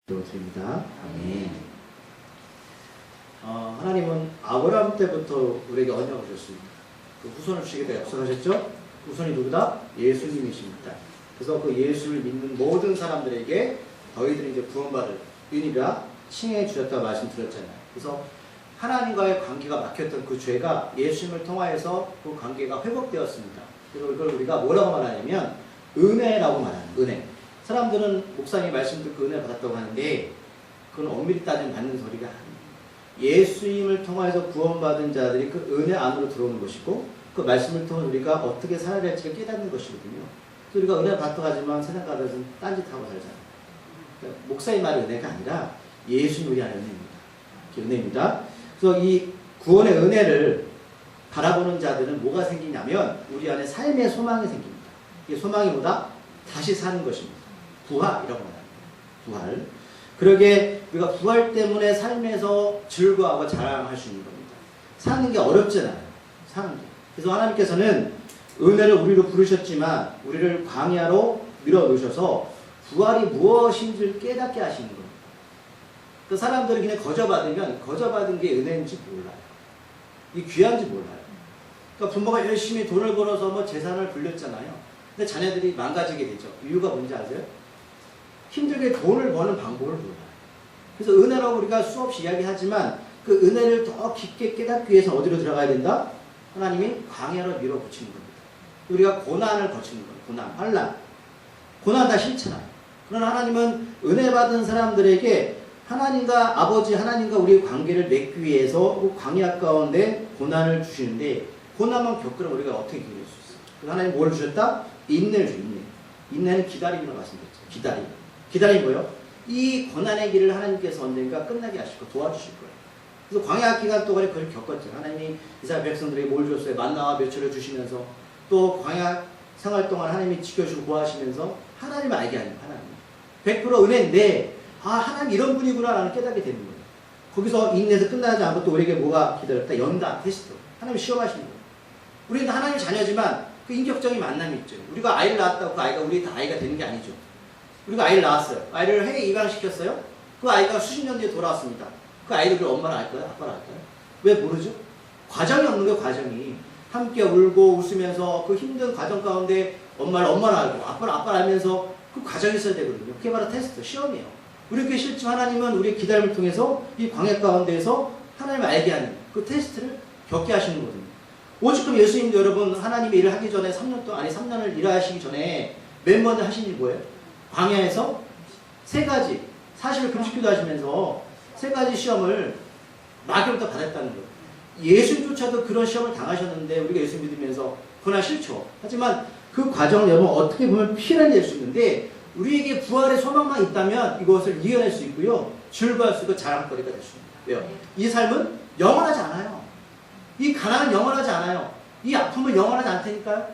드립니다. 아멘. 하나님은 아브라함 때부터 우리에게 언약을 주셨습니다. 그 후손을 주시겠다 약속하셨죠? 후손이 누구다? 예수님이십니다. 그래서 그 예수를 믿는 모든 사람들에게 너희들이 이제 구원받을 은이라 칭해 주셨다고 말씀드렸잖아요. 그래서 하나님과의 관계가 막혔던 그 죄가 예수님을 통하여서 그 관계가 회복되었습니다. 그리고 이걸 우리가 뭐라고 말하냐면 은혜라고 말하는 은혜. 사람들은 목사님이 말씀 듣고 은혜를 받았다고 하는데 그건 엄밀히 따지면 받는 소리가 아니에요. 예수님을 통해서 구원받은 자들이 그 은혜 안으로 들어오는 것이고 그 말씀을 통해 우리가 어떻게 살아야 될지를 깨닫는 것이거든요. 그래서 우리가 은혜를 받다고 하지만 세상 가서는 딴짓하고 살잖아요. 그러니까 목사의 말이 은혜가 아니라 예수님이 우리 안에 은혜입니다. 은혜입니다. 그래서 이 구원의 은혜를 바라보는 자들은 뭐가 생기냐면 우리 안에 삶의 소망이 생깁니다. 이게 소망이 뭐다? 다시 사는 것입니다. 부활이라고 말합니다. 부활. 그러게 우리가 부활 때문에 삶에서 즐거워하고 자랑할 수 있는 겁니다. 사는 게 어렵잖아요. 사는 게. 그래서 하나님께서는 은혜를 우리로 부르셨지만 우리를 광야로 밀어넣으셔서 부활이 무엇인지를 깨닫게 하시는 겁니다. 그 사람들이 그냥 거저받으면 거저받은 게 은혜인지 몰라요. 이 귀한지 몰라요. 그러니까 부모가 열심히 돈을 벌어서 뭐 재산을 불렸잖아요. 근데 자녀들이 망가지게 되죠. 이유가 뭔지 아세요? 힘들게 돈을 버는 방법을 몰라요. 그래서 은혜라고 우리가 수없이 이야기하지만 그 은혜를 더 깊게 깨닫기 위해서 어디로 들어가야 된다? 하나님이 광야로 밀어붙이는 겁니다. 우리가 고난을 거치는 거예요. 고난, 환난. 고난 다 싫잖아요. 그러나 하나님은 은혜 받은 사람들에게 하나님과 아버지 하나님과 우리의 관계를 맺기 위해서 그 광야 가운데 고난을 주시는데 고난만 겪으면 우리가 어떻게 기댈 수 있어요? 하나님 뭘 주셨다? 인내를 주 인내. 인내는 기다림이라고 말씀드렸죠. 기다림. 기다림이 뭐예요? 이 고난의 길을 하나님께서 언젠가 끝나게 하실 거 도와주실 거예요. 그래서 광야 기간 동안에 그걸 겪었죠. 하나님이 이스라엘 백성들에게 뭘 줬어요? 만나와 멸치를 주시면서 또 광야 생활 동안 하나님이 지켜주고 구하시면서 하나님을 알게 하는 하나님. 100% 은혜인데 하나님 이런 분이구나 라는 깨닫게 되는 거예요. 거기서 인내에서 끝나지 않고 또 우리에게 뭐가 기다렸다? 연단, 테스트. 하나님 시험하시는 거예요. 우리는 하나님 자녀지만 그 인격적인 만남이 있죠. 우리가 아이를 낳았다고 그 아이가 우리 다 아이가 되는 게 아니죠. 우리가 아이를 낳았어요. 아이를 해외 입양시켰어요. 그 아이가 수십 년 뒤에 돌아왔습니다. 그 아이를 우리 엄마를 알까요? 아빠를 알까요? 왜 모르죠? 과정이 없는 거예요. 과정이. 함께 울고 웃으면서 그 힘든 과정 가운데 엄마를 알고 아빠를 알면서 그 과정이 있어야 되거든요. 그게 바로 테스트, 시험이에요. 우리 그 실제 하나님은 우리의 기다림을 통해서 이 광야 가운데에서 하나님을 알게 하는 그 테스트를 겪게 하시는 거거든요. 오직금 예수님도 여러분 하나님의 일을 하기 전에 3년을 일하시기 전에 맨 먼저 하신 일이 뭐예요? 광야에서 3가지 40일 금식기도 하시면서 3가지 시험을 마귀로부터 받았다는 거예요. 예수님조차도 그런 시험을 당하셨는데 우리가 예수 믿으면서 그러나 싫죠. 하지만 그 과정을 여러분 어떻게 보면 피해낼 수 있는데 우리에게 부활의 소망만 있다면 이것을 이겨낼 수 있고요. 즐거워할 수 있고 자랑거리가 될 수 있습니다. 왜요? 이 삶은 영원하지 않아요. 이 가난은 영원하지 않아요. 이 아픔은 영원하지 않다니까요.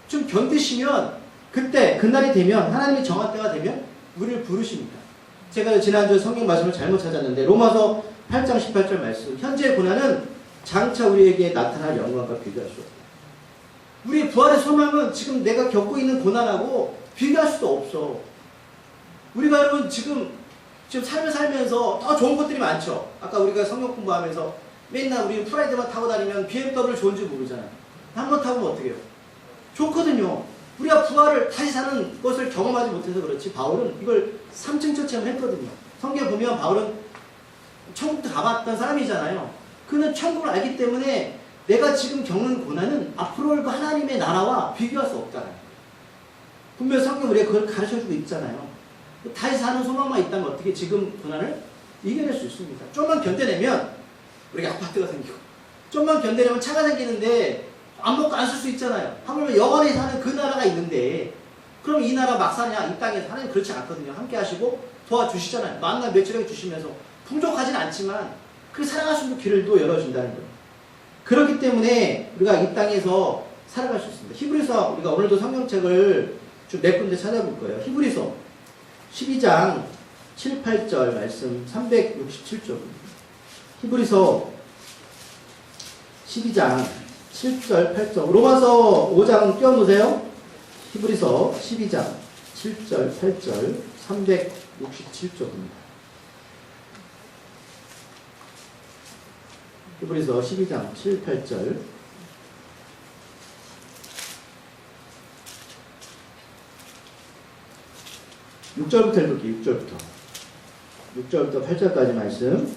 좀 견디시면 그때 그날이 되면 하나님이 정한 때가 되면 우리를 부르십니다. 제가 지난주에 성경 말씀을 잘못 찾았는데 로마서 8장 18절 말씀 현재의 고난은 장차 우리에게 나타날 영광과 비교할 수 없다. 우리의 부활의 소망은 지금 내가 겪고 있는 고난하고 비교할 수도 없어. 우리가 여러분 지금 삶을 살면서 더 좋은 것들이 많죠. 아까 우리가 성경 공부하면서 맨날 우리 프라이드만 타고 다니면 BMW 좋은지 모르잖아요. 한번 타보면 어떻게 해요? 좋거든요. 우리가 부활을 다시 사는 것을 경험하지 못해서 그렇지 바울은 이걸 3층 처치하면 했거든요. 성경 보면 바울은 천국도 가봤던 사람이잖아요. 그는 천국을 알기 때문에 내가 지금 겪는 고난은 앞으로 올 하나님의 나라와 비교할 수 없다는 거예요. 분명 성경 우리가 그걸 가르쳐주고 있잖아요. 다시 사는 소망만 있다면 어떻게 지금 고난을 이겨낼 수 있습니다. 좀만 견뎌내면 우리가 아파트가 생기고 좀만 견뎌내면 차가 생기는데 안 먹고 안 쓸 수 있잖아요. 하물며 영원히 사는 그 나라가 있는데 그럼 이 나라 막 사냐? 이 땅에서 하나님 그렇지 않거든요. 함께 하시고 도와주시잖아요. 만나 며칠에 주시면서 풍족하진 않지만 그 사랑할 수 있는 길을도 열어준다는 거예요. 그렇기 때문에 우리가 이 땅에서 살아갈 수 있습니다. 히브리서 우리가 오늘도 성경책을 좀 몇 군데 찾아볼 거예요. 히브리서 12장 7, 8절 말씀 367쪽 히브리서 12장 7절 8절 로마서 5장 띄워놓으세요. 히브리서 12장 7절 8절 367쪽입니다. 히브리서 12장 7, 8절. 6절부터 읽을게요. 6절부터 8절까지 말씀.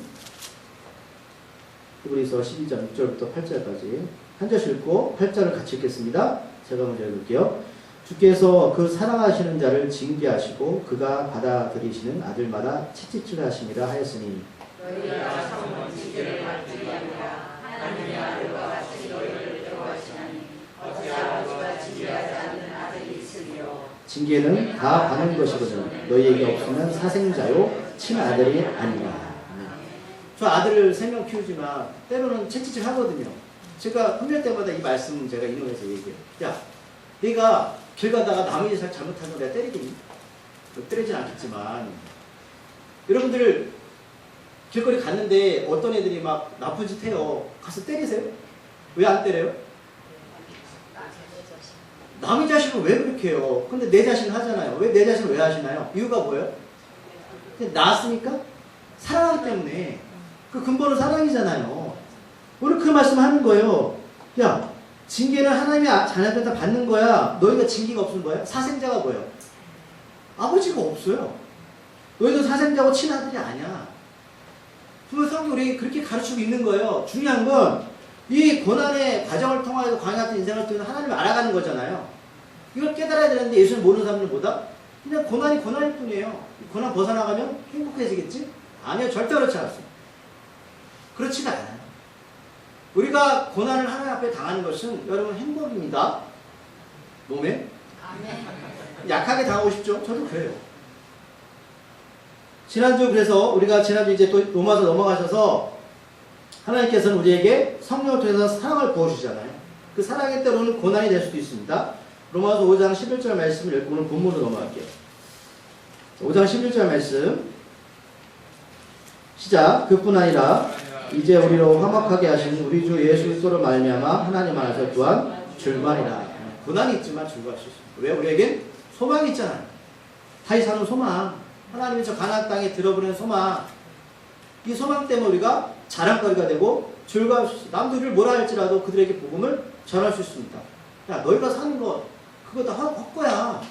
히브리서 12장 6절부터 8절까지 한 절씩 읽고 8절을 같이 읽겠습니다. 제가 먼저 읽을게요. 주께서 그 사랑하시는 자를 징계하시고 그가 받아들이시는 아들마다 채찍질 하심이라 하였으니 너희가 성은 징계를 받지 아니라 하나님의 아들과 같이 너희를 대우하시나니 어찌 아버지가 징계하지 않는 아들이 있으리요. 징계는 다 받는 것이거든 너희에게 없으면 사생자요 친아들이 아니라. 저 아들을 3명 키우지만 때로는 채찍질 하거든요. 제가 혼낼 때마다 이 말씀 제가 인용해서 얘기해요. 야, 네가 길 가다가 남의 짓을 잘못한 거 내가 때리겠니? 때리진 않겠지만 여러분들 길거리 갔는데 어떤 애들이 막 나쁜 짓 해요. 가서 때리세요? 왜 안 때려요? 남의 자식은 왜 그렇게 해요? 근데 내 자식은 하잖아요. 왜 내 자식은 왜 하시나요? 이유가 뭐예요? 낳았으니까? 사랑하기 때문에. 그 근본은 사랑이잖아요. 오늘 그 말씀 하는 거예요. 야, 징계는 하나님의 자녀들한테 받는 거야. 너희가 징계가 없으면 뭐야? 사생자가 뭐예요? 아버지가 없어요. 너희도 사생자고 친아들이 아니야. 그래서 성경이 우리 그렇게 가르치고 있는 거예요. 중요한 건 이 고난의 과정을 통하여서 광야 같은 인생을 통해서 하나님을 알아가는 거잖아요. 이걸 깨달아야 되는데 예수를 모르는 사람들보다 그냥 고난이 고난일 뿐이에요. 고난 벗어나가면 행복해지겠지? 아니요. 절대 그렇지 않습니다. 그렇지가 않아요. 우리가 고난을 하나님 앞에 당하는 것은 여러분 행복입니다. 몸에? 약하게 당하고 싶죠? 저도 그래요. 지난주 그래서 우리가 지난주 이제 또 로마서 넘어가셔서 하나님께서는 우리에게 성령을 통해서 사랑을 부어주시잖아요. 그 사랑의 때로는 고난이 될 수도 있습니다. 로마서 5장 11절 말씀을 읽고 오늘 본문으로 넘어갈게요. 5장 11절 말씀 시작. 그뿐 아니라 이제 우리로 화목하게 하신 우리 주 예수 그리스도로 말미암아 하나님 안에서 또한 줄만이라. 고난이 있지만 즐거울 수 있습니다. 왜? 우리에겐 소망이 있잖아요. 다시 사는 소망. 하나님이 저 가나안 땅에 들어보낸 소망. 이 소망 때문에 우리가 자랑거리가 되고 즐거울 수 있습니다. 남들을 뭐라 할지라도 그들에게 복음을 전할 수 있습니다. 야, 너희가 사는 거 그거 다 헛거야.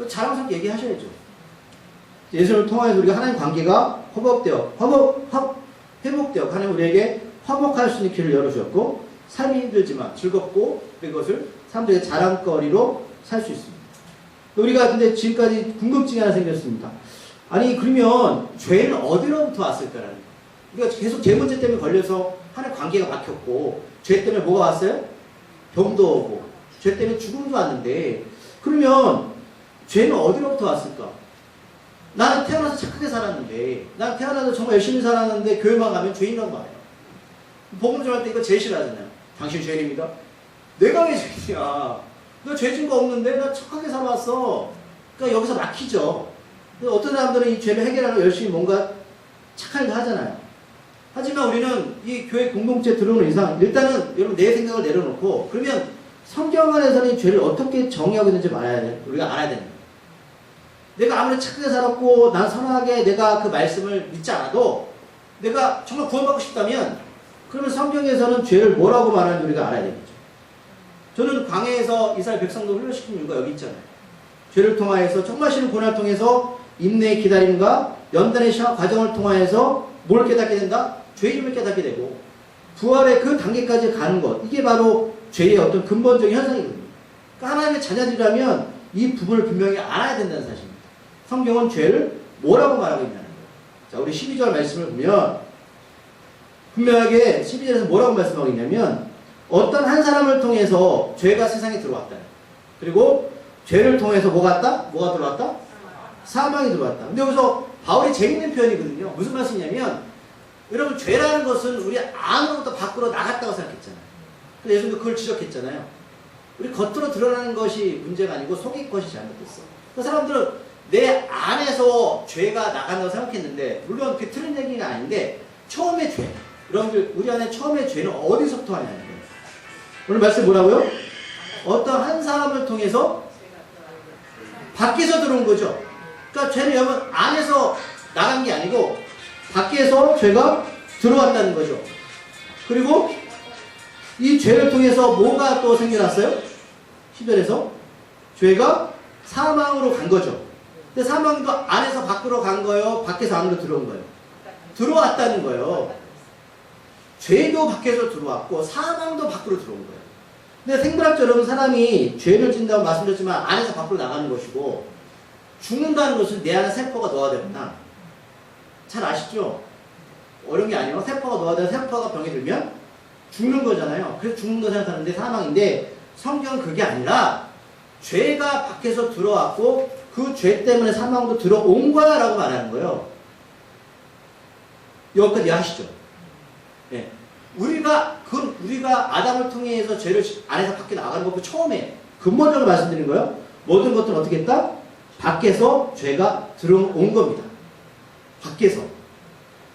자랑스럽게 얘기하셔야죠. 예수를 통하여서 우리가 하나님 관계가 회복되어 하나님 우리에게 화목할 수 있는 길을 열어주셨고 삶이 힘들지만 즐겁고 그것을 사람들에게 자랑거리로 살 수 있습니다. 우리가 근데 지금까지 궁금증이 하나 생겼습니다. 아니 그러면 죄는 어디로부터 왔을까라는 거예요. 우리가 계속 죄 문제 때문에 걸려서 하나님 관계가 막혔고 죄 때문에 뭐가 왔어요? 병도 오고 죄 때문에 죽음도 왔는데 그러면 죄는 어디로부터 왔을까? 나는 태어나서 착하게 살았는데 나는 태어나서 정말 열심히 살았는데 교회만 가면 죄인이라고 말해요. 복음 전할 때 이거 제일 싫어하잖아요. 당신 죄인입니다. 내가 왜 죄인이야? 너 죄진 거 없는데 나 착하게 살아왔어. 그러니까 여기서 막히죠. 어떤 사람들은 이 죄를 해결하려고 열심히 뭔가 착한 일 하잖아요. 하지만 우리는 이 교회 공동체에 들어오는 이상 일단은 여러분 내 생각을 내려놓고 그러면 성경 안에서는 이 죄를 어떻게 정의하고 있는지 우리가 알아야 되는 거예요. 내가 아무리 착하게 살았고 난 선하게 내가 그 말씀을 믿지 않아도 내가 정말 구원받고 싶다면 그러면 성경에서는 죄를 뭐라고 말하는지 우리가 알아야 되겠죠. 저는 광야에서 이스라엘 백성도 훈련시킨 이유가 여기 있잖아요. 죄를 통하여서 정말 싫은 고난을 통해서 인내의 기다림과 연단의 과정을 통하여서 뭘 깨닫게 된다? 죄 이름을 깨닫게 되고 부활의 그 단계까지 가는 것, 이게 바로 죄의 어떤 근본적인 현상이거든요. 그러니까 하나님의 자녀들이라면 이 부분을 분명히 알아야 된다는 사실입니다. 성경은 죄를 뭐라고 말하고 있냐는 거예요. 자, 우리 12절 말씀을 보면 분명하게 12절에서 뭐라고 말씀하고 있냐면 어떤 한 사람을 통해서 죄가 세상에 들어왔다. 그리고 죄를 통해서 뭐가 왔다? 뭐가 들어왔다? 사망이 들어왔다. 근데 여기서 바울이 재밌는 표현이거든요. 무슨 말씀이냐면 여러분 죄라는 것은 우리 안으로부터 밖으로 나갔다고 생각했잖아요. 그래서 예수님도 그걸 지적했잖아요. 우리 겉으로 드러나는 것이 문제가 아니고 속의 것이 잘못됐어. 그 사람들은 내 안에서 죄가 나간다고 생각했는데 물론 그게 틀린 얘기가 아닌데 처음에 죄. 여러분들 우리 안에 처음에 죄는 어디서부터 하냐는 거예요. 오늘 말씀 뭐라고요? 어떤 한 사람을 통해서 밖에서 들어온 거죠. 그러니까 죄는 여러분 안에서 나간 게 아니고 밖에서 죄가 들어왔다는 거죠. 그리고 이 죄를 통해서 뭐가 또 생겨났어요? 10절에서 죄가 사망으로 간 거죠. 근데 사망도 안에서 밖으로 간 거예요? 밖에서 안으로 들어온 거예요? 들어왔다는 거예요. 죄도 밖에서 들어왔고 사망도 밖으로 들어온 거예요. 근데 생물학적으로 사람이 죄를 진다고 말씀드렸지만 안에서 밖으로 나가는 것이고 죽는다는 것은 내 안에 세포가 노화되구나. 잘 아시죠? 어려운 게 아니에요. 세포가 노화되어 세포가 병이 들면 죽는 거잖아요. 그래서 죽는 거 생각하는데 사망인데 성경은 그게 아니라 죄가 밖에서 들어왔고 그 죄 때문에 사망도 들어온 거야 라고 말하는 거예요. 여기까지 이해하시죠? 네. 우리가 아담을 통해서 죄를 안에서 밖에 나가는 것도 처음에 근본적으로 말씀드린 거예요. 모든 것들은 어떻게 했다? 밖에서 죄가 들어온 겁니다. 밖에서.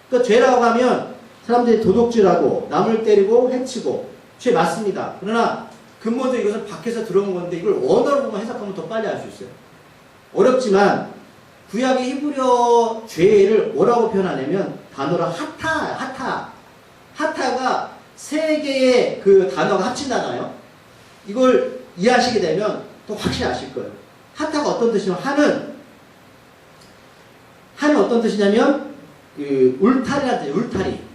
그러니까 죄라고 하면 사람들이 도둑질하고 남을 때리고 해치고 죄 맞습니다. 그러나 근본적으로 이것은 밖에서 들어온 건데 이걸 원어로 보면 해석하면 더 빨리 알 수 있어요. 어렵지만 구약의 히브리어 죄를 뭐라고 표현하냐면 단어로 하타가 세 개의 그 단어가 합친 단어예요. 이걸 이해하시게 되면 또 확실히 아실 거예요. 하타가 어떤 뜻이냐면 하는 어떤 뜻이냐면 그 울타리라는 뜻이에요. 울타리.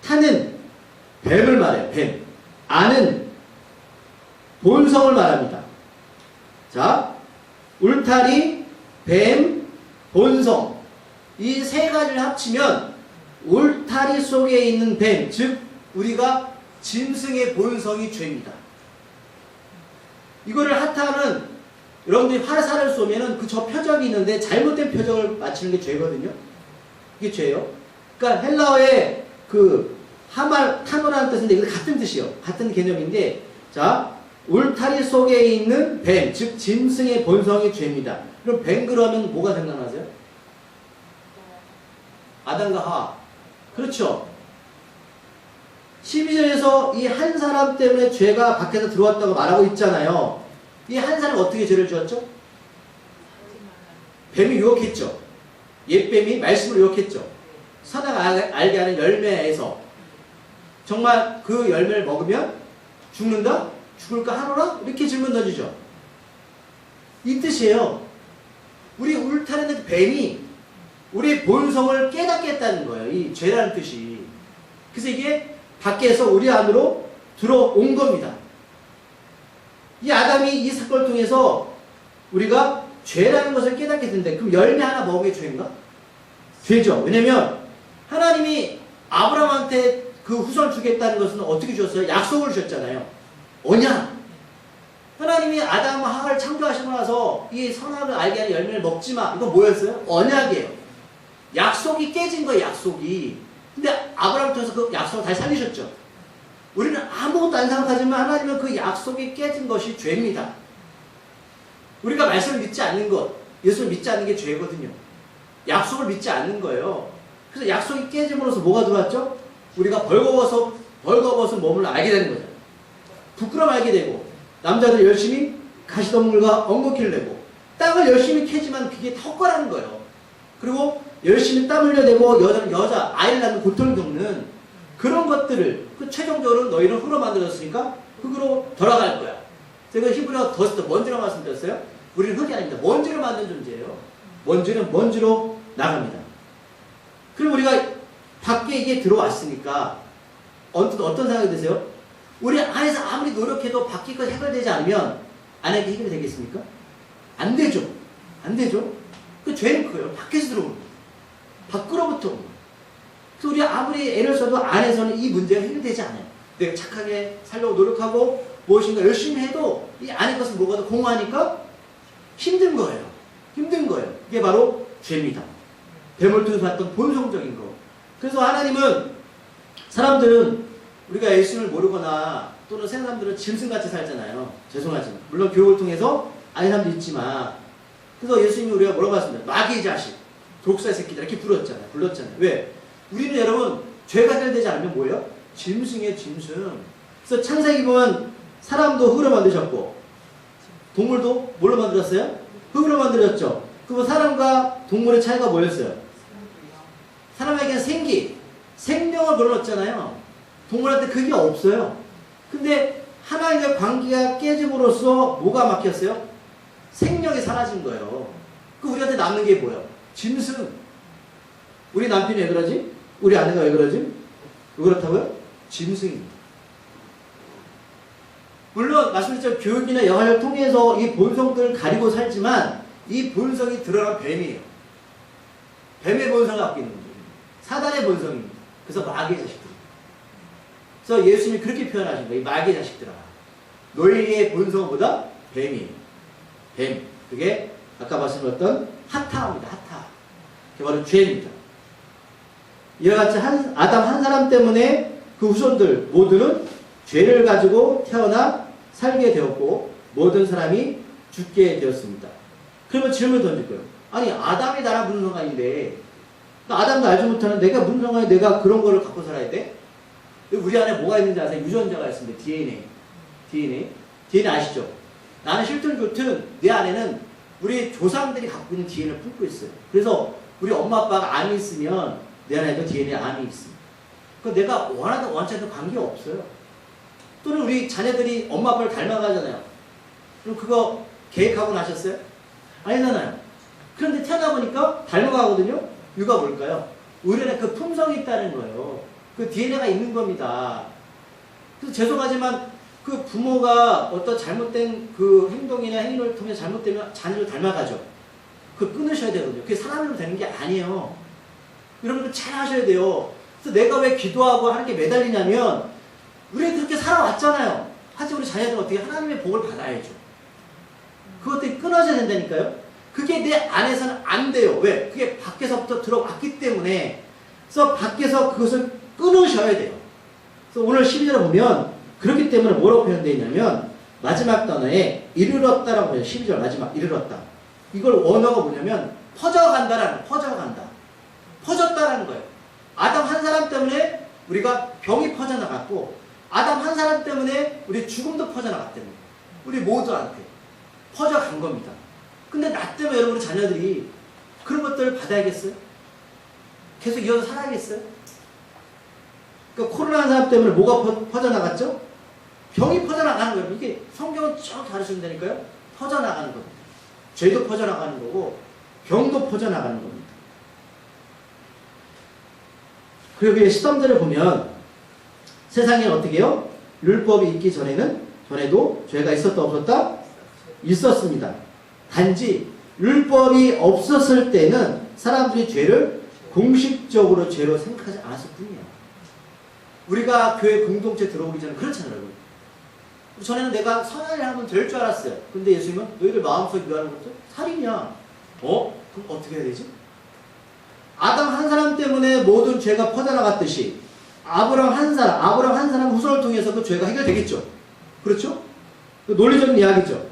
타는 뱀을 말해요. 뱀. 아는 본성을 말합니다. 자, 울타리, 뱀, 본성. 이 세 가지를 합치면 울타리 속에 있는 뱀, 즉 우리가 짐승의 본성이 죄입니다. 이거를 하타는 여러분들이 화살을 쏘면은 그 저 표적이 있는데 잘못된 표적을 맞추는 게 죄거든요. 이게 죄예요. 그러니까 헬라어의 그 타노라는 뜻인데 이거 같은 뜻이에요. 같은 개념인데 자 울타리 속에 있는 뱀, 즉 짐승의 본성이 죄입니다. 그럼 뱀 그러면 뭐가 생각나세요? 아담과 하와. 그렇죠. 12절에서 이 한 사람 때문에 죄가 밖에서 들어왔다고 말하고 있잖아요. 이 한 사람은 어떻게 죄를 지었죠? 뱀이 유혹했죠. 옛뱀이 말씀을 유혹했죠. 선악 알게 하는 열매에서 정말 그 열매를 먹으면 죽는다? 죽을까 하노라? 이렇게 질문 던지죠. 이 뜻이에요. 우리 울타리는 뱀이 우리 본성을 깨닫게 했다는 거예요. 이 죄라는 뜻이. 그래서 이게 밖에서 우리 안으로 들어온 겁니다. 이 아담이 이 사건을 통해서 우리가 죄라는 것을 깨닫게 된다. 그럼 열매 하나 먹은 게 죄인가? 죄죠. 왜냐면 하나님이 아브라함한테 그 후손을 주겠다는 것은 어떻게 주셨어요? 약속을 주셨잖아요. 언약. 하나님이 아담과 하와를 창조하시고 나서 이 선악을 알게 하는 열매를 먹지 마. 이건 뭐였어요? 언약이에요. 약속이 깨진 거예요. 약속이. 근데 아브라함을 통해서 그 약속을 다시 살리셨죠. 우리는 아무것도 안 생각하지만 하나님은 그 약속이 깨진 것이 죄입니다. 우리가 말씀을 믿지 않는 것, 예수를 믿지 않는 게 죄거든요. 약속을 믿지 않는 거예요. 그래서 약속이 깨짐으로써 뭐가 들어왔죠? 우리가 벌거벗은 몸을 알게 되는 거죠. 부끄러움 알게 되고 남자들 열심히 가시덤불과 엉겅퀴를 내고 땅을 열심히 캐지만 그게 턱거라는 거예요. 그리고 열심히 땀 흘려내고 여자 아이를 낳는 고통을 겪는 그런 것들을 최종적으로 너희는 흙으로 만들어졌으니까 흙으로 돌아갈 거야. 제가 히브리어 더스트 먼지로 말씀드렸어요. 우리는 흙이 아닙니다. 먼지로 만든 존재예요. 먼지는 먼지로 나갑니다. 그리고 우리가 밖에 이게 들어왔으니까 어떤 생각이 드세요? 우리 안에서 아무리 노력해도 밖에까지 해결되지 않으면 안에 해결이 되겠습니까? 안 되죠. 안 되죠. 그 죄는 그거예요. 밖에서 들어오는 거예요. 밖으로부터 오는 거예요. 그래서 우리 아무리 애를 써도 안에서는 이 문제가 해결되지 않아요. 내가 착하게 살려고 노력하고 무엇인가 열심히 해도 이 안에 것은 뭐가 더 공허하니까 힘든 거예요. 힘든 거예요. 이게 바로 죄입니다. 뱀을 통해서 봤던 본성적인 거. 그래서 하나님은 사람들은 우리가 예수를 모르거나 또는 세상 사람들은 짐승같이 살잖아요. 죄송하지만. 물론 교육을 통해서 아는 사람도 있지만 그래서 예수님이 우리가 뭐라고 하셨습니다. 마귀의 자식, 독사의 새끼들 이렇게 불렀잖아요. 왜? 우리는 여러분 죄가 해결되지 않으면 뭐예요? 짐승의 짐승. 그래서 창세기 보면 사람도 흙으로 만드셨고 동물도 뭘로 만들었어요? 흙으로 만들었죠. 그럼 사람과 동물의 차이가 뭐였어요? 사람에게는 생명을 불어넣었잖아요. 동물한테 그게 없어요. 근데 하나님의 관계가 깨짐으로써 뭐가 막혔어요? 생명이 사라진 거예요. 그 우리한테 남는 게 뭐예요? 짐승. 우리 남편이 왜 그러지? 우리 아내가 왜 그러지? 왜 그렇다고요? 짐승입니다. 물론 말씀드렸죠. 교육이나 영화를 통해서 이 본성들을 가리고 살지만 이 본성이 드러난 뱀이에요. 뱀의 본성을 갖고 있는 거예요. 사단의 본성입니다. 그래서 마귀의 자식들. 그래서 예수님이 그렇게 표현하신 거예요. 이 마귀의 자식들아. 너희의 본성보다 뱀이에요. 뱀. 그게 아까 말씀드렸던 하타입니다. 하타. 그게 바로 죄입니다. 이와 같이 아담 한 사람 때문에 그 후손들 모두는 죄를 가지고 태어나 살게 되었고 모든 사람이 죽게 되었습니다. 그러면 질문을 던질 거예요. 아니 아담이 나랑 무슨 상관인데 아담도 알지 못하는 내가 무슨 상관에 내가 그런 거를 갖고 살아야 돼? 우리 안에 뭐가 있는지 아세요? 유전자가 있습니다. DNA 아시죠? 나는 싫든 좋든 내 안에는 우리 조상들이 갖고 있는 DNA를 품고 있어요. 그래서 우리 엄마 아빠가 암이 있으면 내 안에도 DNA 암이 있습니다. 그 내가 원하든 원치 않든 관계가 없어요. 또는 우리 자녀들이 엄마 아빠를 닮아가잖아요. 그럼 그거 계획하고 나셨어요? 아니잖아요. 그런데 태어나 보니까 닮아가거든요. 이유가 뭘까요? 우리 안에 그 품성이 있다는 거예요. 그 DNA가 있는 겁니다. 그래서 죄송하지만 그 부모가 어떤 잘못된 그 행동이나 행위를 통해 잘못되면 자녀를 닮아가죠. 그걸 끊으셔야 되거든요. 그게 사람으로 되는 게 아니에요. 여러분들 잘 하셔야 돼요. 그래서 내가 왜 기도하고 하는 게 매달리냐면 우리가 그렇게 살아왔잖아요. 하지만 우리 자녀들은 어떻게 하나님의 복을 받아야죠. 그것들이 끊어져야 된다니까요. 그게 내 안에서는 안 돼요. 왜? 그게 밖에서부터 들어왔기 때문에. 그래서 밖에서 그것을 끊으셔야 돼요. 그래서 오늘 12절에 보면 그렇기 때문에 뭐라고 표현되어 있냐면 마지막 단어에 이르렀다라고 해요. 12절 마지막 이르렀다. 이걸 원어가 뭐냐면 퍼져간다라는 퍼져간다. 퍼졌다라는 거예요. 아담 한 사람 때문에 우리가 병이 퍼져나갔고 아담 한 사람 때문에 우리 죽음도 퍼져나갔다는 거예요. 우리 모두한테 퍼져간 겁니다. 근데 나 때문에 여러분 자녀들이 그런 것들을 받아야겠어요? 계속 이어서 살아야겠어요? 그러니까 코로나 한 사람 때문에 뭐가 퍼져나갔죠? 병이 퍼져나가는 거예요. 이게 성경은 쭉 가르치는다니까요. 퍼져나가는 겁니다. 죄도 퍼져나가는 거고 병도 퍼져나가는 겁니다. 그리고 13절을 보면 세상에 어떻게 해요? 율법이 있기 전에도 죄가 있었다 없었다? 있었습니다. 단지 율법이 없었을 때는 사람들이 죄를 공식적으로 죄로 생각하지 않았을 뿐이에요. 우리가 교회 공동체 들어오기 전에 그렇잖아요. 여러분. 전에는 내가 선한 일 하면 될 줄 알았어요. 근데 예수님은 너희들 마음속에 미워하는 것도 살인이야. 그럼 어떻게 해야 되지? 아담 한 사람 때문에 모든 죄가 퍼져나갔듯이 아브라함 한 사람 후손을 통해서 그 죄가 해결되겠죠. 그렇죠? 논리적인 이야기죠.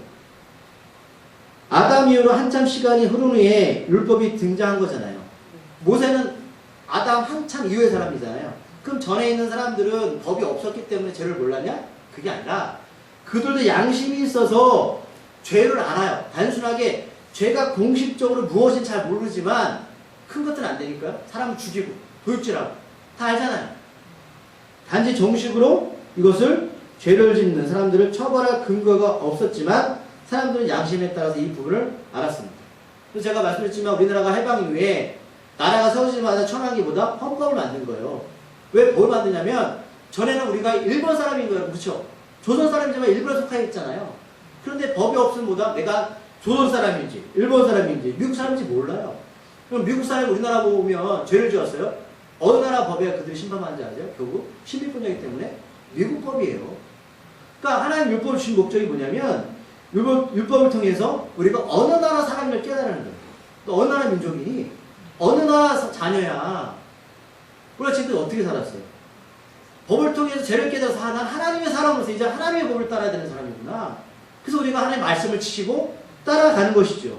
아담 이후로 한참 시간이 흐른 후에 율법이 등장한 거잖아요. 모세는 아담 한참 이후의 사람이잖아요. 그럼 전에 있는 사람들은 법이 없었기 때문에 죄를 몰랐냐? 그게 아니라 그들도 양심이 있어서 죄를 알아요. 단순하게 죄가 공식적으로 무엇인지 잘 모르지만 큰 것들은 안 되니까요. 사람을 죽이고 도둑질하고 다 알잖아요. 단지 정식으로 이것을 죄를 짓는 사람들을 처벌할 근거가 없었지만 사람들은 양심에 따라서 이 부분을 알았습니다. 그래서 제가 말씀드렸지만 우리나라가 해방 이후에 나라가 세워지자마자 천황기보다 헌법을 만든 거예요. 왜 법을 만드냐면 전에는 우리가 일본 사람인 거예요. 그렇죠? 조선 사람이지만 일본에 속해 있잖아요. 그런데 법이 없으면 뭐다? 내가 조선 사람인지 일본 사람인지 미국 사람인지 몰라요. 그럼 미국 사람이 우리나라 보면 죄를 지었어요. 어느 나라 법에 그들이 심판받는지 아세요? 결국 신비분자이기 때문에 미국 법이에요. 그러니까 하나님 율법을 주신 목적이 뭐냐면 율법을 통해서 우리가 어느 나라 사람을 깨달는 거예요. 또 어느 나라 민족이니? 어느 나라 자녀야. 우리가 지금 어떻게 살았어요? 법을 통해서 죄를 깨달아서 난 하나님의 사람으로서 이제 하나님의 법을 따라야 되는 사람이구나. 그래서 우리가 하나님의 말씀을 지키고 따라가는 것이죠.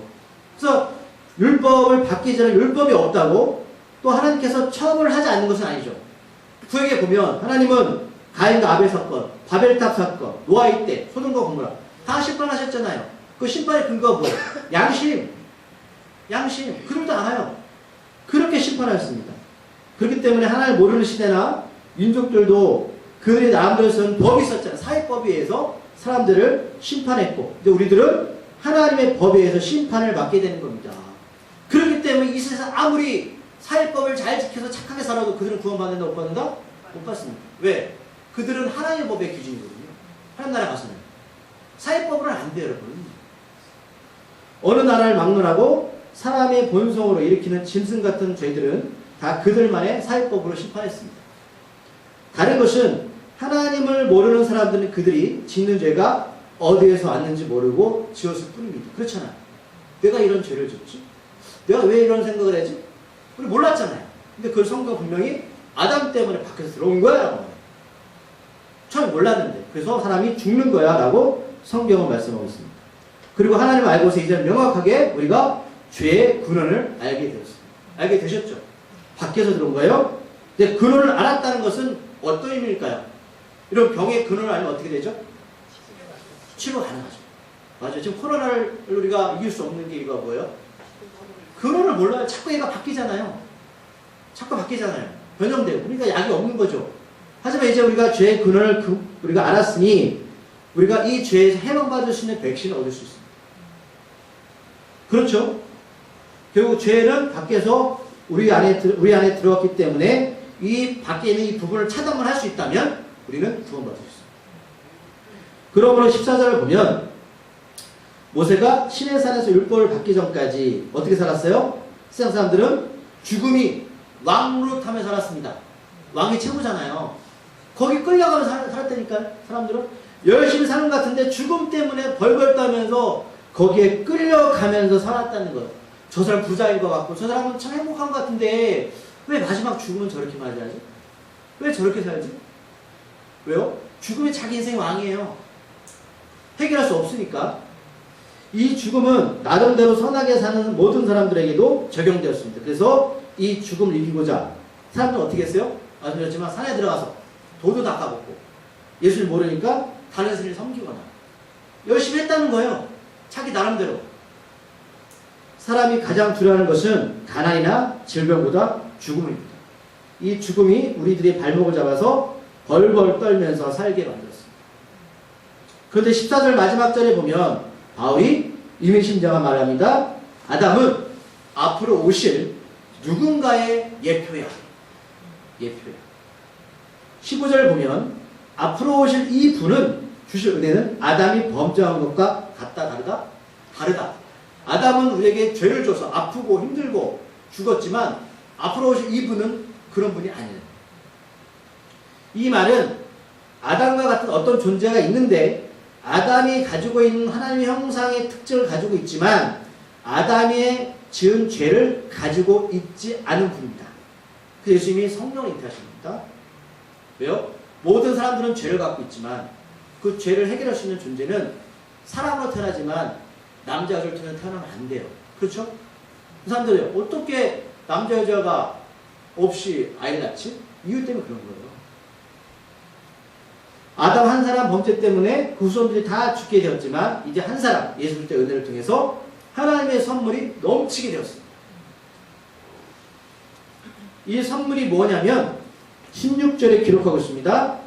그래서 율법을 받기 전에 율법이 없다고 또 하나님께서 처벌을 하지 않는 것은 아니죠. 구약에 보면 하나님은 가인과 아벨 사건, 바벨탑 사건, 노아의 때, 소돔과 고모라 다 심판하셨잖아요. 그 심판의 근거가 뭐예요? 양심. 양심, 그들도 알아요. 그렇게 심판하였습니다. 그렇기 때문에 하나님을 모르는 시대나 민족들도 그들이 나름대로 쓴 법이 있었잖아요. 사회법에 의해서 사람들을 심판했고, 근데 우리들은 하나님의 법에 의해서 심판을 받게 되는 겁니다. 그렇기 때문에 이 세상 아무리 사회법을 잘 지켜서 착하게 살아도 그들은 구원받는다, 못 받는다? 못 받습니다. 왜? 그들은 하나님의 법의 기준이거든요. 하나님 나라 가서는. 사회법으로는 안 돼요, 여러분. 어느 나라를 막론하고 사람의 본성으로 일으키는 짐승 같은 죄들은 다 그들만의 사회법으로 심판했습니다. 다른 것은 하나님을 모르는 사람들은 그들이 짓는 죄가 어디에서 왔는지 모르고 지었을 뿐입니다. 그렇잖아요. 내가 이런 죄를 졌지? 내가 왜 이런 생각을 했지? 우리 몰랐잖아요. 근데 그걸 성경 분명히 아담 때문에 밖에서 들어온 거야 라고. 처음에 몰랐는데 그래서 사람이 죽는 거야 라고 성경은 말씀하고 있습니다. 그리고 하나님을 알고서 이제 명확하게 우리가 죄의 근원을 알게 되었습니다. 알게 되셨죠? 밖에서 들어온 거예요. 근데 근원을 알았다는 것은 어떤 의미일까요? 이런 병의 근원을 알면 어떻게 되죠? 치료 가능하죠. 맞아요. 지금 코로나를 우리가 이길 수 없는 게 이유가 뭐예요? 근원을 몰라요. 자꾸 얘가 바뀌잖아요. 자꾸 바뀌잖아요. 변형되고. 그러니까 약이 없는 거죠. 하지만 이제 우리가 죄의 근원을 우리가 알았으니 우리가 이 죄에서 해방받을 수 있는 백신을 얻을 수 있습니다. 그렇죠? 결국 죄는 밖에서 우리 안에 들어왔기 때문에 이 밖에 있는 이 부분을 차단만 할 수 있다면 우리는 구원받을 수 있습니다. 그러므로 14절을 보면 모세가 시내산에서 율법을 받기 전까지 어떻게 살았어요? 세상 사람들은 죽음이 왕노릇하며 살았습니다. 왕이 최고잖아요. 거기 끌려가면서 살았다니까. 사람들은 열심히 사는 것 같은데 죽음 때문에 벌벌 떠면서 거기에 끌려가면서 살았다는 거예요. 저 사람 부자인 것 같고 저 사람은 참 행복한 것 같은데 왜 마지막 죽음은 저렇게 맞이하지? 왜 저렇게 살지? 왜요? 죽음이 자기 인생 왕이에요. 해결할 수 없으니까. 이 죽음은 나름대로 선하게 사는 모든 사람들에게도 적용되었습니다. 그래서 이 죽음을 이기고자 사람들은 어떻게 했어요? 말씀드렸지만 산에 들어가서 돌도 닦아먹고 예수를 모르니까 다른 스님을 섬기거나 열심히 했다는 거예요. 자기 나름대로. 사람이 가장 두려워하는 것은 가난이나 질병보다 죽음입니다. 이 죽음이 우리들의 발목을 잡아서 벌벌 떨면서 살게 만들었습니다. 그런데 14절 마지막 절에 보면 바울이 의미심장한 말을 합니다. 아담은 앞으로 오실 누군가의 예표야. 예표야. 15절 보면 앞으로 오실 이 분은 주실 은혜는 아담이 범죄한 것과 같다 다르다? 다르다. 아담은 우리에게 죄를 줘서 아프고 힘들고 죽었지만 앞으로 오실 이 분은 그런 분이 아니에요. 이 말은 아담과 같은 어떤 존재가 있는데 아담이 가지고 있는 하나님의 형상의 특징을 가지고 있지만 아담이 지은 죄를 가지고 있지 않은 분입니다. 그 예수님이 성령을 잉태하십니다. 왜요? 모든 사람들은 죄를 갖고 있지만 그 죄를 해결할 수 있는 존재는 사람으로 태어나지만 남자 여자를 통해 태어나면 안 돼요. 그렇죠? 그 사람들이 어떻게 남자 여자가 없이 아이를 낳지? 이유 때문에 그런 거예요. 아담 한 사람 범죄 때문에 그 후손들이 다 죽게 되었지만 이제 한 사람 예수 그리스도의 은혜를 통해서 하나님의 선물이 넘치게 되었습니다. 이 선물이 뭐냐면 16절에 기록하고 있습니다.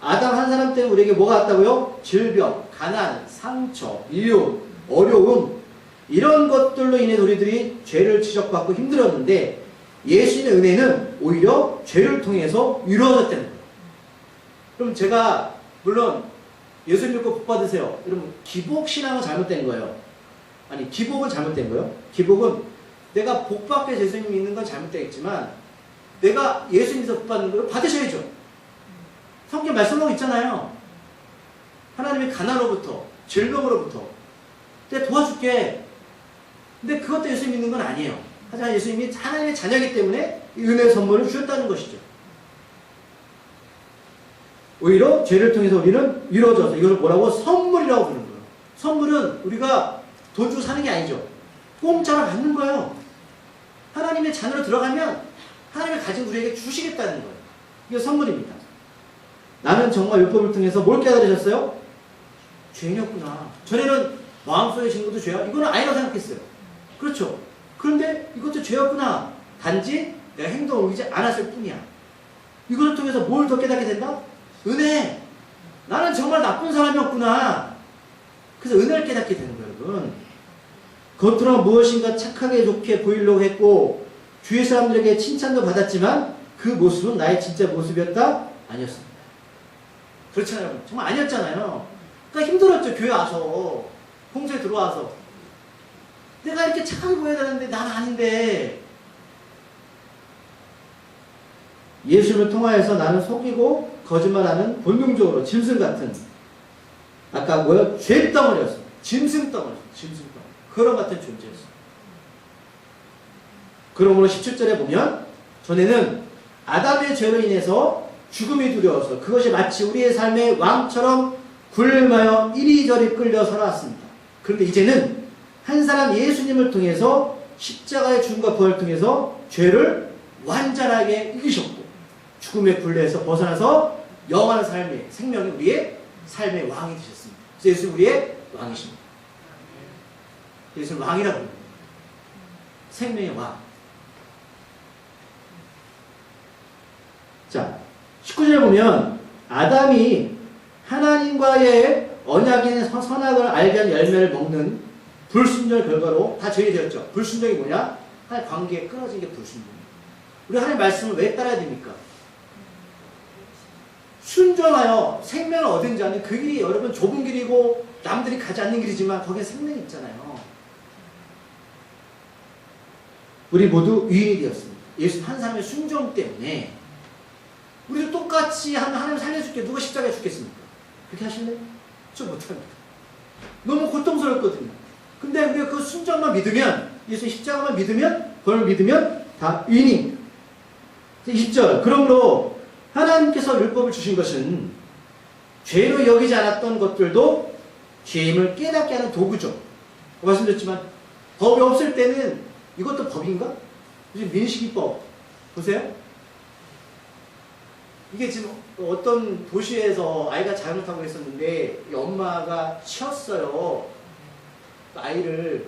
아담 한 사람 때문에 우리에게 뭐가 왔다고요? 질병, 가난, 상처, 미움, 어려움 이런 것들로 인해 우리들이 죄를 지적받고 힘들었는데 예수님의 은혜는 오히려 죄를 통해서 이루어졌다는 거예요. 그럼 제가 물론 예수 믿고 복 받으세요. 여러분 기복신앙은 잘못된 거예요. 아니 기복은 잘못된 거예요. 기복은 내가 복 받게 예수님 믿는 건 잘못되겠지만 내가 예수 믿어서 복 받는 걸 받으셔야죠. 성경 말씀하고 있잖아요. 하나님의 가난으로부터 질병으로부터 내가 도와줄게. 근데 그것도 예수 믿는 건 아니에요. 하지만 예수님이 하나님의 자녀이기 때문에 이 은혜의 선물을 주셨다는 것이죠. 오히려 죄를 통해서 우리는 이루어져서 이걸 뭐라고? 선물이라고 부르는 거예요. 선물은 우리가 돈 주고 사는 게 아니죠. 공짜로 받는 거예요. 하나님의 자녀로 들어가면 하나님의 가진 우리에게 주시겠다는 거예요. 이게 선물입니다. 나는 정말 율법을 통해서 뭘 깨달으셨어요? 죄인이었구나. 전에는 마음속에 진 것도 죄야? 이거는 아니라고 생각했어요. 그렇죠. 그런데 이것도 죄였구나. 단지 내가 행동을 옮기지 않았을 뿐이야. 이것을 통해서 뭘 더 깨닫게 된다? 은혜. 나는 정말 나쁜 사람이었구나. 그래서 은혜를 깨닫게 되는 거예요, 여러분. 겉으로 무엇인가 착하게 좋게 보이려고 했고 주위 사람들에게 칭찬도 받았지만 그 모습은 나의 진짜 모습이었다? 아니었습니다. 그렇잖아요, 여러분. 정말 아니었잖아요. 그러니까 힘들었죠, 교회 와서. 공소에 들어와서. 내가 이렇게 착하게 보여야 되는데 난 아닌데. 예수를 통하여서 나는 속이고 거짓말하는 본능적으로 짐승 같은, 아까 뭐요? 죄덩어리였어. 짐승덩어리. 짐승덩어리. 그런 같은 존재였어. 그러므로 17절에 보면 전에는 아담의 죄로 인해서 죽음이 두려워서 그것이 마치 우리의 삶의 왕처럼 굴마여 이리저리 끌려 살아왔습니다. 그런데 이제는 한 사람 예수님을 통해서 십자가의 죽음과 부활을 통해서 죄를 완전하게 이기셨고 죽음의 굴레에서 벗어나서 영원한 삶의 생명이 우리의 삶의 왕이 되셨습니다. 그래서 예수는 우리의 왕이십니다. 예수는 왕이라고 합니다. 생명의 왕. 자, 19절에 보면 아담이 하나님과의 언약인 선악을 알게 한 열매를 먹는 불순종의 결과로 다 죄이 되었죠. 불순종이 뭐냐? 하나님 관계에 끊어진 게 불순종이에요. 우리 하나님 말씀을 왜 따라야 됩니까? 순종하여 생명을 얻은 자는 그 길이 여러분 좁은 길이고 남들이 가지 않는 길이지만 거기에 생명이 있잖아요. 우리 모두 의인이 되었습니다. 예수 한 사람의 순종 때문에 우리도 똑같이 하나님 살려줄게. 누가 십자가에 죽겠습니까? 그렇게 하실래요? 저 못합니다. 너무 고통스럽거든요. 근데 우리가 그 순종만 믿으면, 예수 십자가만 믿으면, 그걸 믿으면 다 의인입니다. 20절. 그러므로 하나님께서 율법을 주신 것은 죄로 여기지 않았던 것들도 죄임을 깨닫게 하는 도구죠. 말씀드렸지만 법이 없을 때는 이것도 법인가? 요즘 민식이법 보세요. 이게 지금 어떤 도시에서 아이가 잘못하고 있었는데 이 엄마가 치었어요. 아이를.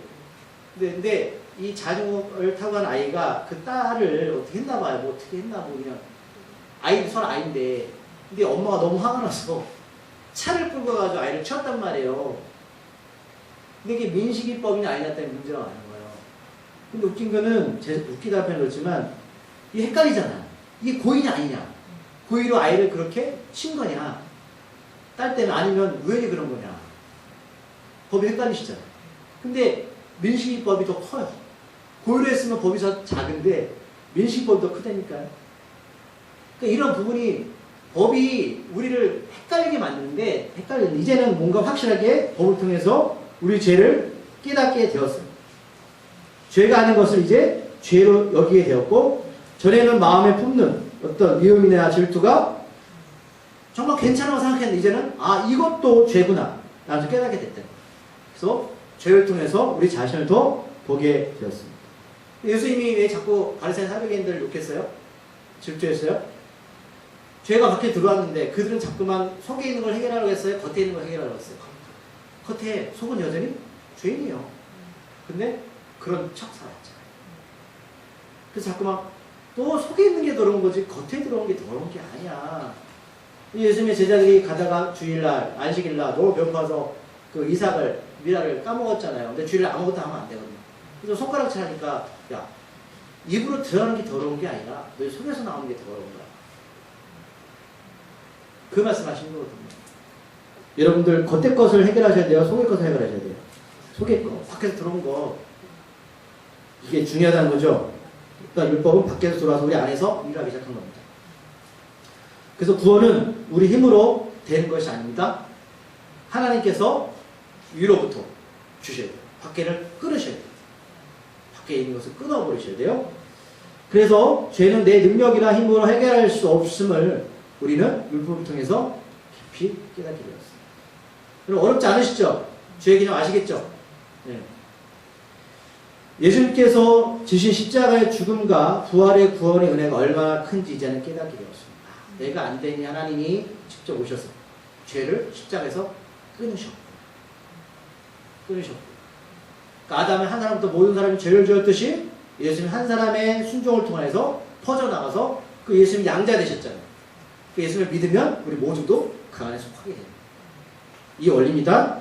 근데 이 자전거를 타고 간 아이가 그 딸을 어떻게 했나 봐요. 뭐 어떻게 했나 뭐 그냥 아이도 서로 아이인데 근데 엄마가 너무 화가 나서 차를 끌고 가지고 아이를 치웠단 말이에요. 근데 이게 민식이법이냐 아니냐 때문에 문제가 많은 거예요. 근데 웃긴 거는 웃기다 표현 그렇지만 이게 헷갈리잖아. 이게 고의냐 아니냐. 고의로 아이를 그렇게 친 거냐, 딸 때는 아니면 우연히 그런 거냐. 법이 헷갈리시잖아요. 근데 민식이법이 더 커요. 고의로 했으면 법이 더 작은데 민식이법이 더 크다니까요. 그러니까 이런 부분이 법이 우리를 헷갈리게 만드는데 이제는 뭔가 확실하게 법을 통해서 우리 죄를 깨닫게 되었어요. 죄가 아닌 것을 이제 죄로 여기게 되었고 전에는 마음에 품는 어떤 미움이나 질투가 정말 괜찮다고 생각했는데 이제는 이것도 죄구나 라면서 깨닫게 됐다. 그래서 죄를 통해서 우리 자신을 더 보게 되었습니다. 예수님이 왜 자꾸 바리새인 사두개인들을 욕했어요? 질투했어요? 죄가 밖에 들어왔는데 그들은 자꾸만 속에 있는 걸 해결하려고 했어요? 겉에 있는 걸 해결하려고 했어요? 겉에 속은 여전히 죄인이에요. 근데 그런 척 살았잖아요. 그래서 자꾸만 또 속에 있는 게 더러운 거지 겉에 들어온 게 더러운 게 아니야. 예수님의 제자들이 가다가 주일날 안식일날 너무 배고파서 그 이삭을 미라를 까먹었잖아요. 근데 주일날 아무것도 하면 안 되거든요. 그래서 손가락 차니까 야 입으로 들어가는 게 더러운 게 아니라 너 속에서 나오는 게 더러운 거야. 그 말씀하신 거거든요. 여러분들 겉에 것을 해결하셔야 돼요? 속의 것을 해결하셔야 돼요? 속의 거, 밖에서 들어온 거. 이게 중요하다는 거죠. 그러니까 율법은 밖에서 들어와서 우리 안에서 일하기 시작한 겁니다. 그래서 구원은 우리 힘으로 되는 것이 아닙니다. 하나님께서 위로부터 주셔야 돼요. 밖에를 끊으셔야 돼요. 밖에 있는 것을 끊어버리셔야 돼요. 그래서 죄는 내 능력이나 힘으로 해결할 수 없음을 우리는 율법을 통해서 깊이 깨닫게 되었습니다. 여러분 어렵지 않으시죠? 죄의 개념 아시겠죠? 네. 예수님께서 지신 십자가의 죽음과 부활의 구원의 은혜가 얼마나 큰지 이제는 깨닫게 되었습니다. 내가 안 되니 하나님이 직접 오셔서 죄를 십자가에서 끊으셨고 그러니까 아담은 한 사람부터 모든 사람이 죄를 지었듯이 예수님 한 사람의 순종을 통해서 퍼져나가서 그 예수님이 양자 되셨잖아요. 그 예수님을 믿으면 우리 모두도 그 안에 속하게 됩니다. 이 원리입니다.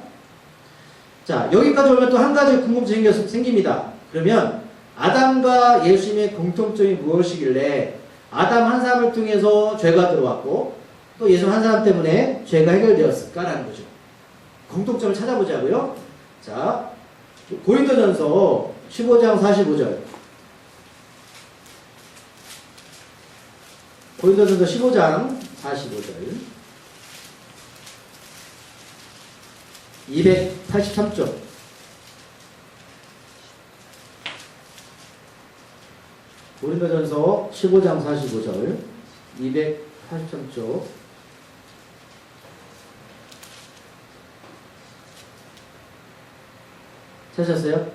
자, 여기까지 오면 또 한 가지 궁금증이 생깁니다. 그러면 아담과 예수님의 공통점이 무엇이길래 아담 한 사람을 통해서 죄가 들어왔고 또 예수님 한 사람 때문에 죄가 해결되었을까라는 거죠. 공통점을 찾아보자고요. 자, 고린도전서 15장 45절. 고린도전서 15장 45절. 283쪽. 고린도전서 15장 45절. 283쪽. 찾으셨어요?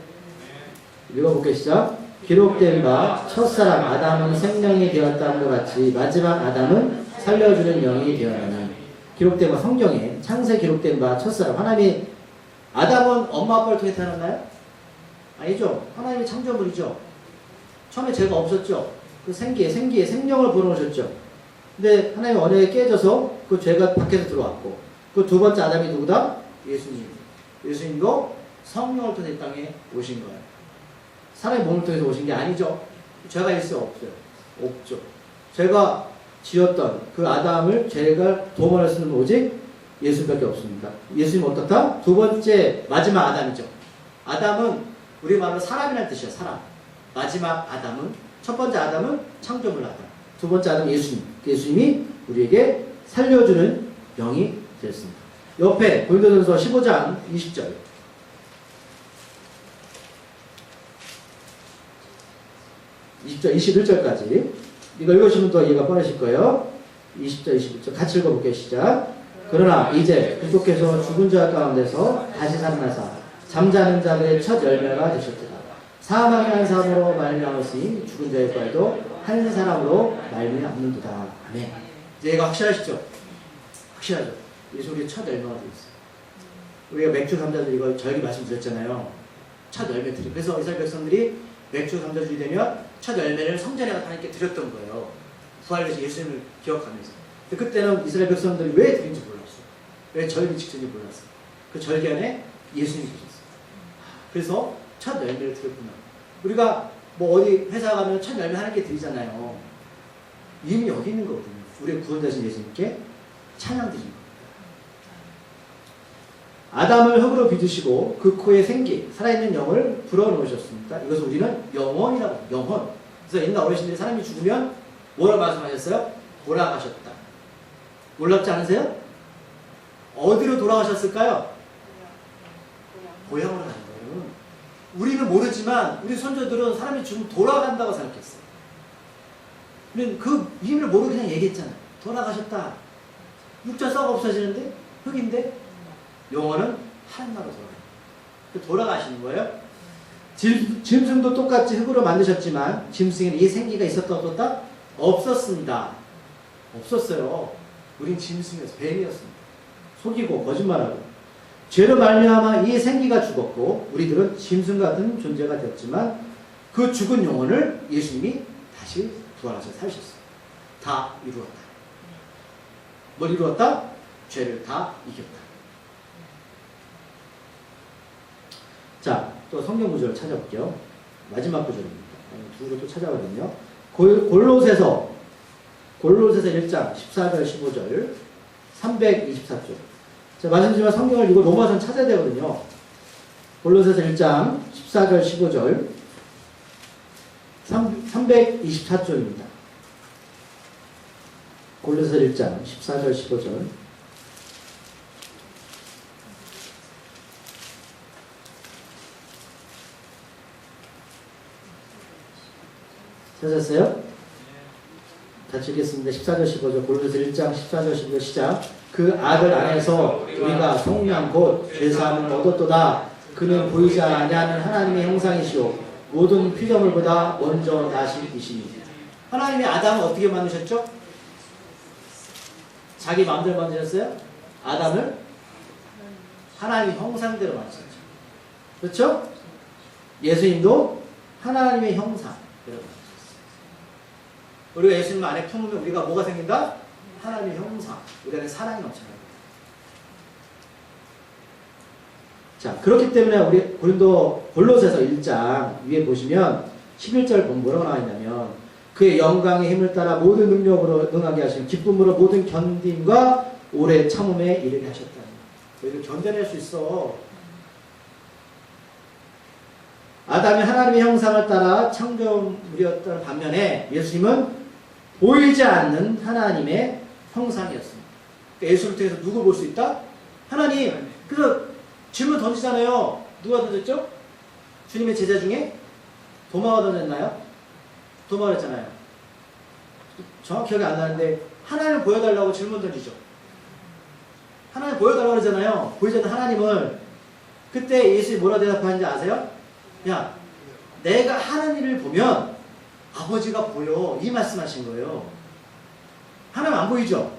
읽어볼게요. 시작. 기록된 바 첫사람 아담은 생명이 되었다는 것 같이 마지막 아담은 살려주는 영이 되었나니. 기록된 바 성경에 창세 기록된 바 첫사람 하나님이 아담은 엄마 아빠를 통해 태어났나요? 아니죠. 하나님이 창조물이죠. 처음에 죄가 없었죠. 그 생기에 생명을 불어넣으셨죠. 근데 하나님의 언약이 깨져서 그 죄가 밖에서 들어왔고 그 두 번째 아담이 누구다? 예수님. 예수님도 성령을 통해 이 땅에 오신 거예요. 사람의 몸을 통해서 오신 게 아니죠. 죄가 있어요? 없어요? 없죠. 죄가 지었던 그 아담을 죄가 도모할 수는 오직 예수밖에 없습니다. 예수님 어떻다? 두 번째 마지막 아담이죠. 아담은 우리말로 사람이라는 뜻이에요. 사람. 마지막 아담은 첫 번째 아담은 창조물 아담. 두 번째 아담은 예수님. 예수님이 우리에게 살려주는 영이 되었습니다. 옆에 고린도전서 15장 20절. 20절, 21절까지. 이거 읽으시면 더 이해가 빠르실 거예요. 20절, 21절. 같이 읽어볼게요. 시작. 그러나 이제 그분께서 죽은 자 가운데서 다시 살아나사 잠자는 자들의 첫 열매가 되셨더라. 사망이라는 사람으로 말미암았으니 죽은 자의 부활도 한 사람으로 말미암는도다. 아멘. 이제 이거 확실하시죠? 확실하죠? 예수 우리의 첫 열매가 되었어요. 우리가 맥주 감자들 이거 절기 말씀드렸잖아요. 첫 열매 드리. 그래서 이스라엘 백성들이 맥주 감자주이 되면 첫 열매를 성전에 하나님께 드렸던 거예요. 부활해서 예수님을 기억하면서. 근데 그때는 이스라엘 백성들이 왜 드린지 몰랐어요. 왜 절기 직전인지 몰랐어요. 그 절기 안에 예수님이 계셨어요. 그래서 첫 열매를 드렸구나. 우리가 뭐 어디 회사 가면 첫 열매 하나님께 드리잖아요. 이미 여기 있는 거거든요. 우리의 구원자신 예수님께 찬양 드린 거예요. 아담을 흙으로 빚으시고 그 코에 생기 살아있는 영을 불어넣으셨습니다. 이것을 우리는 영원이라고 영원. 그래서 옛날 어르신들이 사람이 죽으면 뭐라고 말씀하셨어요? 돌아가셨다. 놀랍지 않으세요? 어디로 돌아가셨을까요? 고향으로 간 거예요. 우리는 모르지만 우리 손자들은 사람이 죽으면 돌아간다고 생각했어요. 우리는 그 의미를 모르고 그냥 얘기했잖아요. 돌아가셨다. 육자 썩어 없어지는데 흙인데 영혼은 하나님나라로 돌아가요. 돌아가시는 거예요. 짐승도 똑같이 흙으로 만드셨지만 짐승에는 이 생기가 있었다 없었다? 없었습니다. 없었어요. 우린 짐승이었어요. 뱀이었습니다. 속이고 거짓말하고 죄로 말미암아 이 생기가 죽었고 우리들은 짐승 같은 존재가 되었지만 그 죽은 영혼을 예수님이 다시 부활하셔서 살리셨어요. 다 이루었다. 뭘 이루었다? 죄를 다 이겼다. 자, 또 성경 구절을 찾아볼게요. 마지막 구절입니다. 두 구절 또 찾아거든요. 골로새서 1장 14절 15절 324쪽. 제가 말씀드리지만 성경을 이거 로마서는 찾아야 되거든요. 골로새서 1장 14절 15절 324쪽입니다. 골로새서 1장 14절 15절 찾았어요? 같이 읽겠습니다. 14절 15절 골로새서 1장 14절 15절 시작. 그 아들 안에서 우리가 성령 곧 죄사함을 얻었도다. 그는 보이지 아니하는 하나님의 형상이시오 모든 피조물보다 먼저 나신 이시니. 하나님이 아담을 어떻게 만드셨죠? 자기 마음대로 만드셨어요? 아담을 하나님의 형상대로 만드셨죠. 그렇죠? 예수님도 하나님의 형상. 우리가 예수님 안에 품으면 우리가 뭐가 생긴다? 하나님의 형상. 우리 안에 사랑이 넘쳐나요. 자, 그렇기 때문에 우리 골로새서 1장 위에 보시면 11절 보면 뭐라고 나와 있냐면 그의 영광의 힘을 따라 모든 능력으로 능하게 하시는 기쁨으로 모든 견딤과 오래 참음에 이르게 하셨다. 너희들 견뎌낼 수 있어. 아담이 하나님의 형상을 따라 창조물이었던 반면에 예수님은 보이지 않는 하나님의 형상이었습니다. 그러니까 예수를 통해서 누굴 볼 수 있다? 하나님. 그래서 질문 던지잖아요. 누가 던졌죠? 주님의 제자 중에 도마가 던졌나요? 도마가 했잖아요. 정확히 기억이 안 나는데 하나님을 보여달라고 질문 던지죠. 하나님 보여달라고 그러잖아요. 보이지 않는 하나님을. 그때 예수님이 뭐라 대답하는지 아세요? 야, 내가 하는 일을 보면 아버지가 보여. 이 말씀하신 거예요. 하나님 안 보이죠?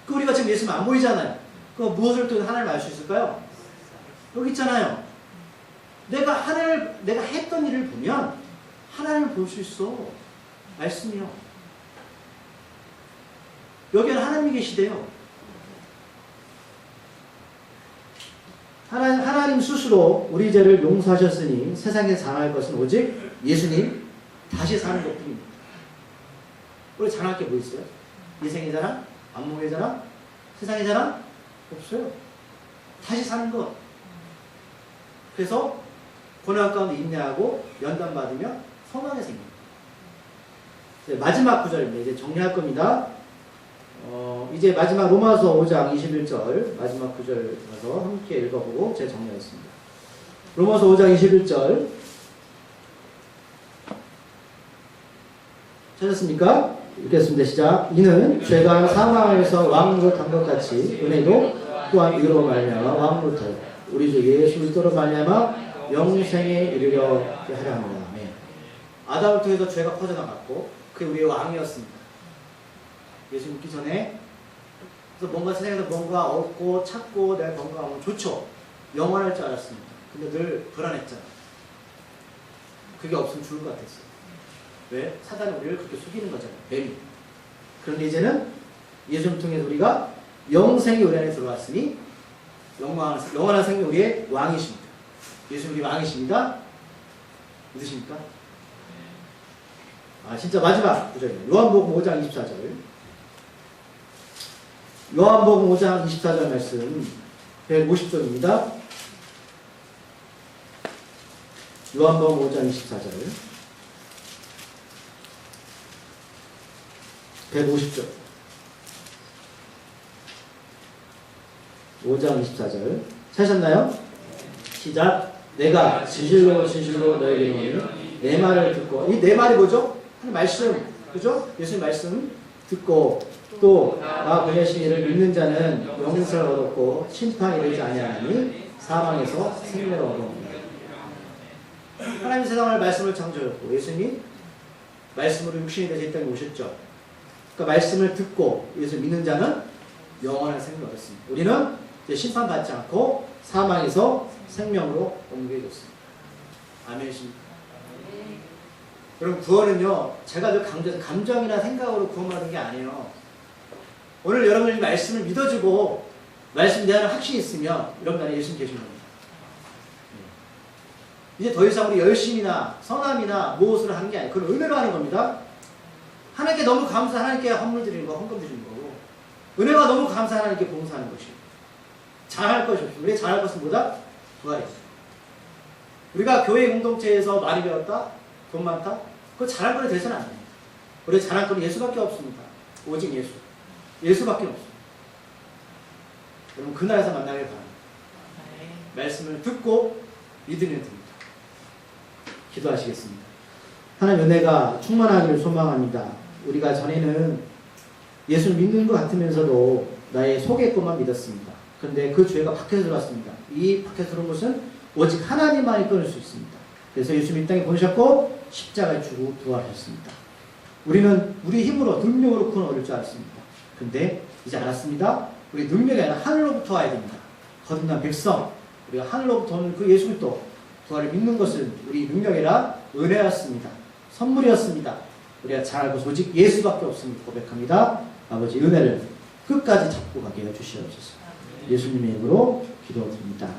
그 우리가 지금 예수님 안 보이잖아요. 그 무엇을 통해서 하나님을 알 수 있을까요? 여기 있잖아요. 내가 했던 일을 보면 하나님을 볼 수 있어. 말씀이요. 여기는 하나님이 계시대요. 하나님 스스로 우리 죄를 용서하셨으니 세상에 자랑할 것은 오직 예수님 다시 사는 것뿐입니다. 우리 자랑할 게 뭐 있어요? 인생의 자랑? 안목의 자랑? 세상의 자랑? 없어요. 다시 사는 것. 그래서 고난 가운데 인내하고 연단받으며 소망이 생깁니다. 마지막 구절입니다. 이제 정리할 겁니다. 이제 마지막 로마서 5장 21절 마지막 구절 가서 함께 읽어보고 제가 정리하겠습니다. 로마서 5장 21절 찾았습니까? 읽겠습니다. 시작. 이는 죄가 사망에서 왕으로 단 것 같이 은혜도 또한 이로 말미암아 왕으로 타요. 우리 주 예수 그리스도로 말미암아 영생에 이르려 하려 합니다. 네. 아담을 통해서 죄가 퍼져나갔고 그게 우리의 왕이었습니다. 예수 믿기 전에 그래서 뭔가 세상에서 뭔가 얻고 찾고 내가 건강하면 좋죠. 영원할 줄 알았습니다. 근데 늘 불안했잖아. 그게 없으면 죽을 것 같았어요. 왜? 사단이 우리를 그렇게 속이는 거잖아요. 뱀이. 그런데 이제는 예수를 통해서 우리가 영생이 우리 안에 들어왔으니 영원한 생명 우리의 왕이십니다. 예수 우리 왕이십니다. 믿으십니까? 진짜 마지막 구절입니다. 요한복음 5장 24절. 요한복음 5장 24절 말씀 150쪽입니다. 요한복음 5장 24절 150쪽 5장 24절 찾으셨나요? 시작. 내가 진실로 진실로 너에게 이르노니 내 말을 듣고 이 내 말이 뭐죠? 말씀. 그죠? 예수님 말씀 듣고 또 나 보내신 이를 믿는 자는 영생을 얻었고 심판이 이르지 아니하나니 사망에서 생명을 얻었습니다. 하나님 세상을 말씀을 창조했고 예수님이 말씀으로 육신이 되어 이 땅에 오셨죠. 그러니까 말씀을 듣고 예수 믿는 자는 영원한 생명을 얻었습니다. 우리는 이제 심판받지 않고 사망에서 생명으로 옮겨졌습니다. 아멘이십니까? 여러분 구원은요 제가 늘 강조해서 감정이나 생각으로 구원받는 게 아니에요. 오늘 여러분이 말씀을 믿어주고 말씀에 대한 확신이 있으면 여러분 안에 예수님 계신 겁니다. 이제 더 이상 우리 열심이나 선함이나 무엇을 하는 게 아니에요. 그건 은혜로 하는 겁니다. 하나님께 너무 감사 하나님께 헌물 드리는 거 헌금 드리는 거고 은혜가 너무 감사 하나님께 봉사하는 것이에요. 잘할 것이 없어요. 우리가 잘할 것은 뭐다? 부활이에요. 우리가 교회 공동체에서 많이 배웠다? 돈 많다? 그거 잘할 거에 대해서는 안 돼요. 우리가 잘할 거는 예수밖에 없습니다. 오직 예수. 예수밖에 없어요. 여러분 그 나라에서 만나길 바랍니다. 말씀을 듣고 믿으면 됩니다. 기도하시겠습니다. 하나님 은혜가 충만하기를 소망합니다. 우리가 전에는 예수를 믿는 것 같으면서도 나의 속의 것만 믿었습니다. 그런데 그 죄가 밖에서 들어왔습니다. 이 밖에서 들어온 것은 오직 하나님만이 끊을 수 있습니다. 그래서 예수님 이 땅에 보내셨고 십자가에 주고 부활하셨습니다. 우리는 우리 힘으로 능력으로 구원 얻을 줄 알았습니다. 근데 이제 알았습니다. 우리 능력이 아니라 하늘로부터 와야 됩니다. 거듭난 백성, 우리가 하늘로부터 오는 그 예수 그리스도 부활을 믿는 것은 우리 능력이라 은혜였습니다. 선물이었습니다. 우리가 잘 알고 오직 예수밖에 없음을 고백합니다. 아버지 은혜를 끝까지 잡고 가게 해주시옵소서. 예수님의 이름으로 기도드립니다.